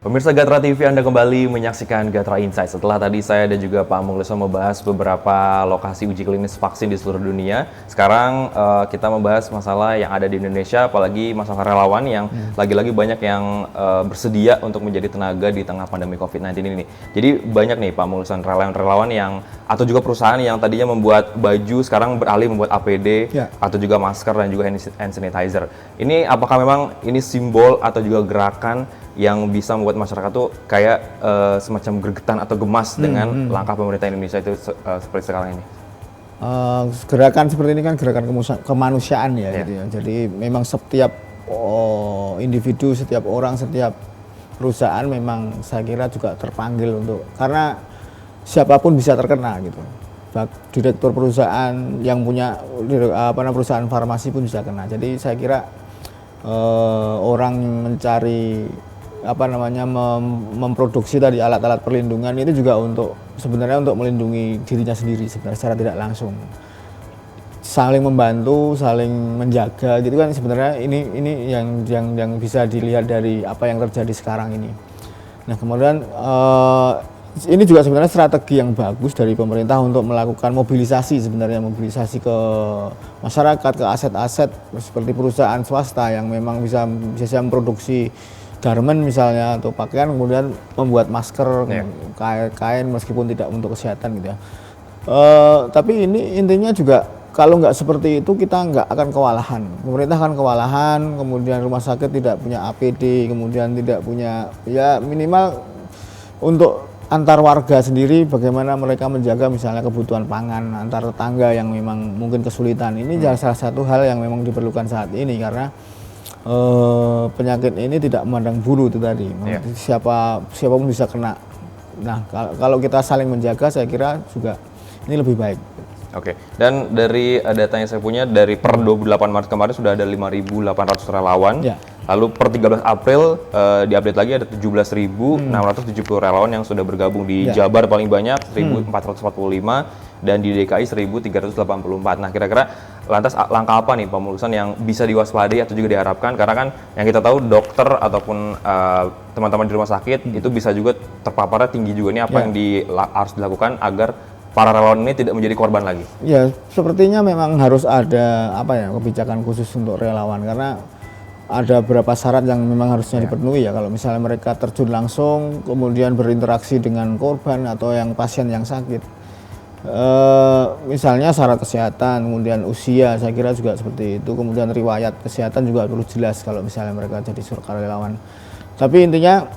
Pemirsa Gatra TV, Anda kembali menyaksikan Gatra Insight. Setelah tadi saya dan juga Pak Mukhlis membahas beberapa lokasi uji klinis vaksin di seluruh dunia, sekarang kita membahas masalah yang ada di Indonesia, apalagi masalah relawan yang lagi-lagi banyak yang bersedia untuk menjadi tenaga di tengah pandemi COVID-19 ini. Jadi banyak nih Pak Mukhlis, relawan-relawan yang atau juga perusahaan yang tadinya membuat baju sekarang beralih membuat APD atau juga masker dan juga hand sanitizer. Ini apakah memang ini simbol atau juga gerakan yang bisa membuat masyarakat tuh kayak semacam gregetan atau gemas dengan langkah pemerintah Indonesia itu seperti sekarang ini? Gerakan seperti ini kan gerakan kemanusiaan ya, gitu ya. Jadi memang setiap individu, setiap orang, setiap perusahaan memang saya kira juga terpanggil untuk, karena siapapun bisa terkena gitu. Direktur perusahaan yang punya perusahaan farmasi pun bisa kena. Jadi saya kira orang mencari memproduksi tadi alat-alat perlindungan itu juga sebenarnya untuk melindungi dirinya sendiri sebenarnya secara tidak langsung, saling membantu, saling menjaga gitu kan. Sebenarnya ini yang bisa dilihat dari apa yang terjadi sekarang ini. Nah kemudian ini juga sebenarnya strategi yang bagus dari pemerintah untuk melakukan mobilisasi ke masyarakat, ke aset-aset seperti perusahaan swasta yang memang bisa memproduksi garment misalnya atau pakaian, kemudian membuat masker, kain meskipun tidak untuk kesehatan gitu ya. Tapi ini intinya juga kalau nggak seperti itu kita nggak akan kewalahan. Pemerintah akan kewalahan, kemudian rumah sakit tidak punya APD, kemudian tidak punya, ya minimal untuk antar warga sendiri bagaimana mereka menjaga misalnya kebutuhan pangan antar tetangga yang memang mungkin kesulitan. Ini salah satu hal yang memang diperlukan saat ini karena penyakit ini tidak memandang bulu itu tadi, siapapun bisa kena. Nah kalau kita saling menjaga saya kira juga ini lebih baik. Oke, dan dari data yang saya punya dari per 28 Maret kemarin sudah ada 5.800 relawan. Lalu per 13 April diupdate lagi ada 17.670 relawan yang sudah bergabung di Jabar paling banyak 1.445 dan di DKI 1.384. Nah kira-kira lantas langkah apa nih Pak Mukhlis yang bisa diwaspadai atau juga diharapkan, karena kan yang kita tahu dokter ataupun teman-teman di rumah sakit itu bisa juga terpaparnya tinggi juga, nih apa yang harus dilakukan agar para relawan ini tidak menjadi korban lagi? Ya sepertinya memang harus ada kebijakan khusus untuk relawan, karena ada beberapa syarat yang memang harusnya dipenuhi ya. Kalau misalnya mereka terjun langsung kemudian berinteraksi dengan korban atau yang pasien yang sakit, misalnya syarat kesehatan, kemudian usia, saya kira juga seperti itu, kemudian riwayat kesehatan juga perlu jelas kalau misalnya mereka jadi sukarelawan. Tapi intinya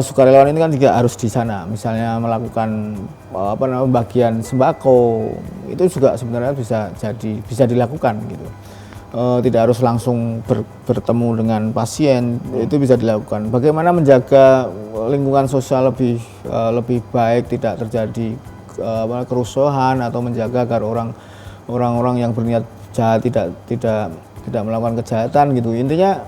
sukarelawan ini kan juga harus di sana, misalnya melakukan bagian sembako, itu juga sebenarnya bisa dilakukan gitu. Tidak harus langsung bertemu dengan pasien, itu bisa dilakukan. Bagaimana menjaga lingkungan sosial lebih baik, tidak terjadi kerusuhan, atau menjaga agar orang-orang yang berniat jahat tidak melakukan kejahatan gitu. Intinya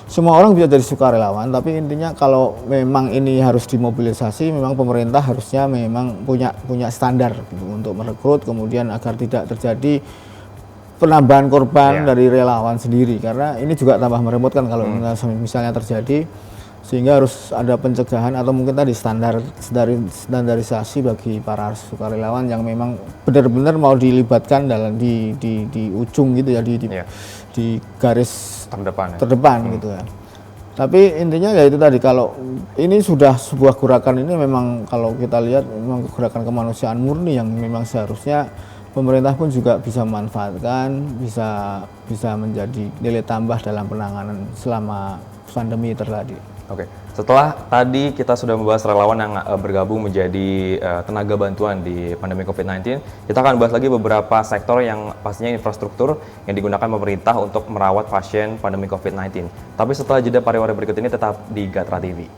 semua orang bisa jadi sukarelawan, tapi intinya kalau memang ini harus dimobilisasi, memang pemerintah harusnya memang punya standar gitu untuk merekrut, kemudian agar tidak terjadi penambahan korban dari relawan sendiri, karena ini juga tambah merepotkan kalau misalnya terjadi, sehingga harus ada pencegahan atau mungkin tadi standarisasi bagi para sukarelawan yang memang benar-benar mau dilibatkan dalam di ujung gitu ya, di garis terdepan gitu ya. Tapi intinya ya itu tadi, kalau ini sudah sebuah gerakan ini memang kalau kita lihat memang gerakan kemanusiaan murni yang memang seharusnya pemerintah pun juga bisa memanfaatkan, bisa menjadi nilai tambah dalam penanganan selama pandemi terjadi. Oke, setelah tadi kita sudah membahas relawan yang bergabung menjadi tenaga bantuan di pandemi COVID-19, kita akan bahas lagi beberapa sektor yang pastinya infrastruktur yang digunakan pemerintah untuk merawat pasien pandemi COVID-19. Tapi setelah jeda pariwara berikut ini tetap di Gatra TV.